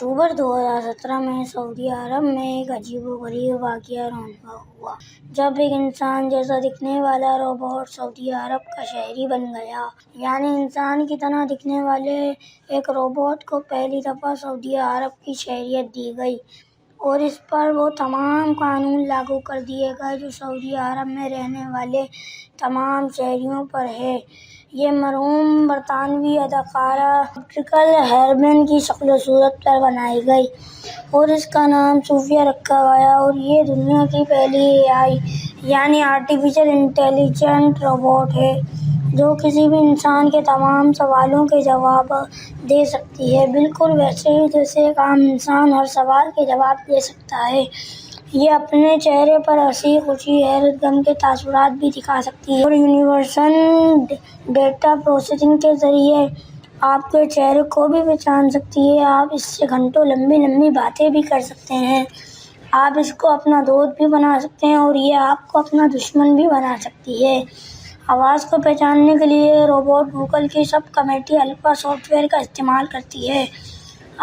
اکتوبر 2017 میں سعودی عرب میں ایک عجیب و غریب واقعہ رونما ہوا جب ایک انسان جیسا دکھنے والا روبوٹ سعودی عرب کا شہری بن گیا۔ یعنی انسان کی طرح دکھنے والے ایک روبوٹ کو پہلی دفعہ سعودی عرب کی شہریت دی گئی اور اس پر وہ تمام قانون لاگو کر دیے گئے جو سعودی عرب میں رہنے والے تمام شہریوں پر ہے۔ یہ مرحوم برطانوی اداکارہ ایپریل ہرمن کی شکل و صورت پر بنائی گئی اور اس کا نام صوفیہ رکھا گیا اور یہ دنیا کی پہلی AI یعنی آرٹیفیشل انٹیلیجنٹ روبوٹ ہے جو کسی بھی انسان کے تمام سوالوں کے جواب دے سکتی ہے، بالکل ویسے ہی جیسے ایک عام انسان ہر سوال کے جواب دے سکتا ہے۔ یہ اپنے چہرے پر ہنسی، خوشی، حیرت، غم کے تاثرات بھی دکھا سکتی ہے اور یونیورسل ڈیٹا پروسیسنگ کے ذریعے آپ کے چہرے کو بھی پہچان سکتی ہے۔ آپ اس سے گھنٹوں لمبی باتیں بھی کر سکتے ہیں۔ آپ اس کو اپنا دوست بھی بنا سکتے ہیں اور یہ آپ کو اپنا دشمن بھی بنا سکتی ہے۔ آواز کو پہچاننے کے لیے روبوٹ گوگل کی سب کمیٹی الفا سافٹ ویئر کا استعمال کرتی ہے۔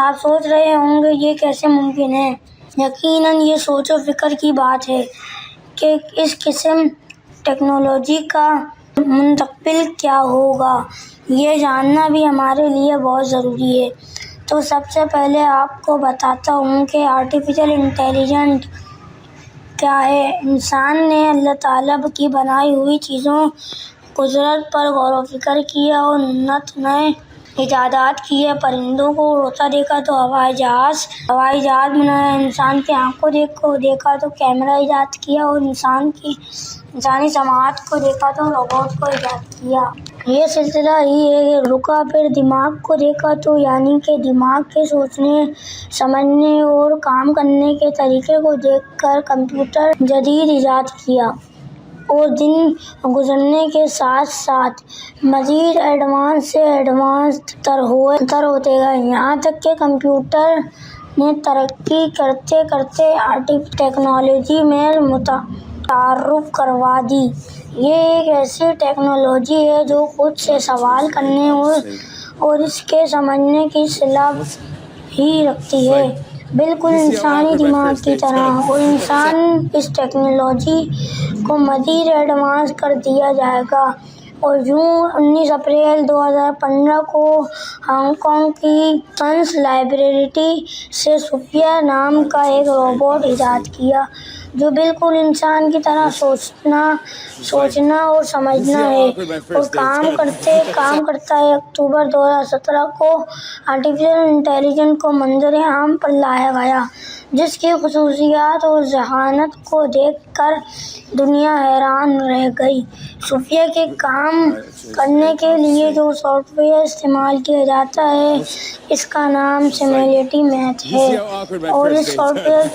آپ سوچ رہے ہوں گے یہ کیسے ممکن ہے؟ یقیناً یہ سوچ و فکر کی بات ہے کہ اس قسم ٹیکنالوجی کا مستقبل کیا ہوگا۔ یہ جاننا بھی ہمارے لیے بہت ضروری ہے۔ تو سب سے پہلے آپ کو بتاتا ہوں کہ آرٹیفیشل انٹیلیجنس کیا ہے۔ انسان نے اللہ تعالیٰ کی بنائی ہوئی چیزوں، قدرت پر غور و فکر کیا اور نئے ایجادات کیے۔ پرندوں کو اڑتا دیکھا تو ہوائی جہاز بنایا، انسان کی آنکھ کو دیکھا تو کیمرہ ایجاد کیا اور انسانی سماعت کو دیکھا تو روبوٹ کو ایجاد کیا۔ یہ سلسلہ ہی رکا، پھر دماغ کو دیکھا تو یعنی کہ دماغ کے سوچنے، سمجھنے اور کام کرنے کے طریقے کو دیکھ کر کمپیوٹر جدید ایجاد کیا اور دن گزرنے کے ساتھ ساتھ مزید ایڈوانس سے ایڈوانس تر ہوتے گئے، یہاں تک کہ کمپیوٹر نے ترقی کرتے کرتے آرٹیفیشل ٹیکنالوجی میں متعارف کروا دی۔ یہ ایک ایسی ٹیکنالوجی ہے جو خود سے سوال کرنے اور اس کے سمجھنے کی صلاحیت ہی رکھتی ہے، بالکل انسانی دماغ کی طرح، اور اس ٹیکنالوجی کو مزید ایڈوانس کر دیا جائے گا۔ اور یوں 19 اپریل 2015 کو ہانگ کانگ کی سائنس لیبارٹری سے صوفیہ نام کا ایک روبوٹ ایجاد کیا جو بالکل انسان کی طرح سوچنا اور سمجھنا ہے اور کام کرتا ہے۔ اکتوبر 2017 کو آرٹیفیشل انٹیلیجنس کو منظر عام پر لایا گیا جس کی خصوصیات اور ذہانت کو دیکھ کر دنیا حیران رہ گئی۔ صوفیہ کے کام کرنے کے لیے جو سافٹ ویئر استعمال کیا جاتا ہے اس کا نام سملٹی میتھ ہے اور اس سافٹ ویئر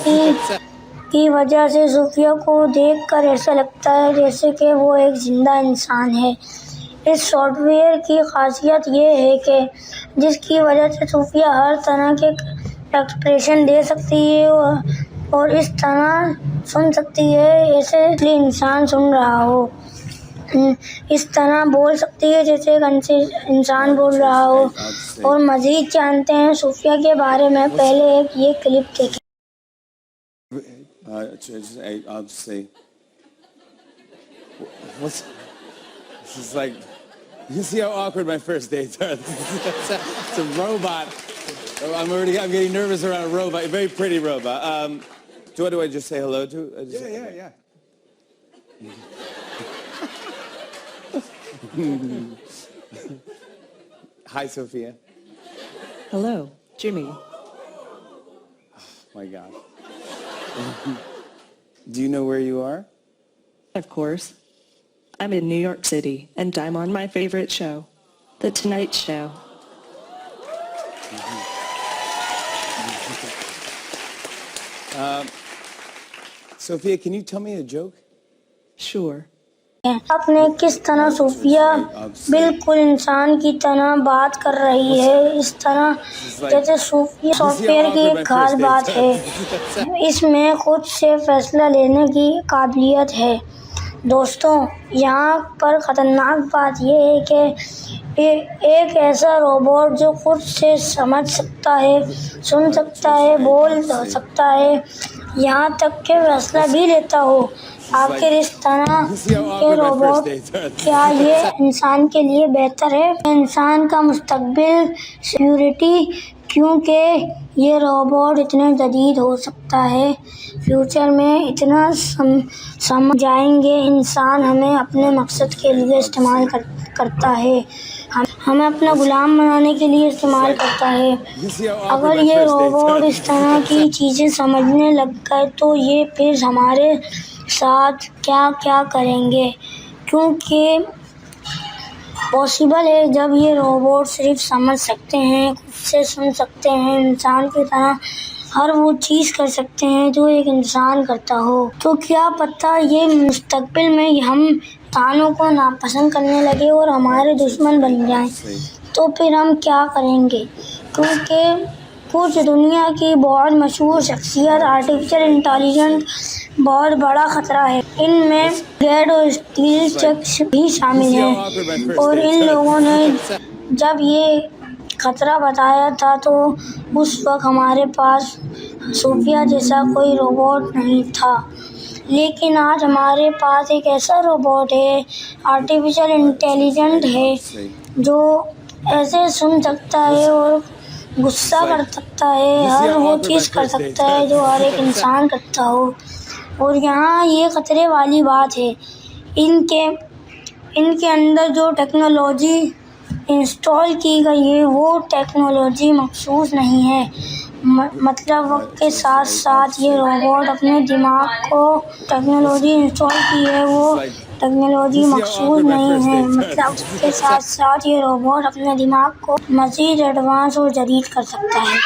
کی وجہ سے صوفیہ کو دیکھ کر ایسا لگتا ہے جیسے کہ وہ ایک زندہ انسان ہے۔ اس سافٹ ویئر کی خاصیت یہ ہے کہ جس کی وجہ سے صوفیہ ہر طرح کے ایکسپریشن دے سکتی ہے اور اس طرح سن سکتی ہے جیسے اصلی انسان سن رہا ہو، اس طرح بول سکتی ہے جیسے ایک انسان بول رہا ہو۔ اور مزید جانتے ہیں صوفیہ کے بارے میں، پہلے ایک یہ کلپ دیکھیں۔ I'll say, it's like, you see how awkward my first dates are. It's a robot. I'm getting nervous around a robot, a very pretty robot. What do I just say hello to? Yeah. Hi, Sophia. Hello, Jimmy. My God. Do you know where you are? Of course. I'm in New York City, and I'm on my favorite show, The Tonight Show. Sophia, can you tell me a joke? Sure. آپ نے کس طرح صوفیہ بالکل انسان کی طرح بات کر رہی ہے، اس طرح جیسے سافٹ ویئر کی ایک خاص بات ہے، اس میں خود سے فیصلہ لینے کی قابلیت ہے۔ دوستوں، یہاں پر خطرناک بات یہ ہے کہ ایک ایسا روبوٹ جو خود سے سمجھ سکتا ہے، سن سکتا ہے، بول سکتا ہے، یہاں تک کہ فیصلہ بھی لیتا ہو۔ آخر اس طرح کے روبوٹ کیا یہ انسان کے لیے بہتر ہے؟ انسان کا مستقبل سیکیورٹی، کیونکہ یہ روبوٹ اتنے جدید ہو سکتا ہے، فیوچر میں اتنا سمجھ جائیں گے، انسان ہمیں اپنے مقصد کے لیے استعمال کرتا ہے، ہمیں اپنا غلام بنانے کے لیے استعمال کرتا ہے۔ اگر یہ روبوٹ اس طرح کی چیزیں سمجھنے لگ گئے تو یہ پھر ہمارے ساتھ کیا کیا کریں گے؟ کیونکہ پاسبل ہے جب یہ روبوٹ صرف سمجھ سکتے ہیں، خود سے سن سکتے ہیں، انسان کی طرح ہر وہ چیز کر سکتے ہیں جو ایک انسان کرتا ہو، تو کیا پتہ یہ مستقبل میں ہم انسانوں کو ناپسند کرنے لگے اور ہمارے دشمن بن جائیں، تو پھر ہم کیا کریں گے؟ کیونکہ کچھ دنیا کی بہت مشہور شخصیت آرٹیفیشل انٹیلیجنس بہت بڑا خطرہ ہے، ان میں گیٹ اور اسٹیل چیکس بھی شامل ہیں، اور ان لوگوں نے جب یہ خطرہ بتایا تھا تو اس وقت ہمارے پاس صوفیہ جیسا کوئی روبوٹ نہیں تھا، لیکن آج ہمارے پاس ایک ایسا روبوٹ ہے، آرٹیفیشل انٹیلیجنٹ ہے، جو ایسے سن سکتا ہے اور غصہ کر سکتا ہے، ہر وہ چیز کر سکتا ہے جو ہر ایک انسان کرتا ہو۔ اور یہاں یہ خطرے والی بات ہے، ان کے اندر جو ٹیکنالوجی انسٹال کی گئی ہے وہ ٹیکنالوجی مخصوص نہیں ہے، مطلب وقت کے ساتھ ساتھ یہ روبوٹ اپنے دماغ کو ٹیکنالوجی انسٹال کی ہے، وہ ٹیکنالوجی مخصوص نہیں ہے، مطلب اس کے ساتھ ساتھ یہ روبوٹ اپنے دماغ کو مزید ایڈوانس اور جدید کر سکتا ہے۔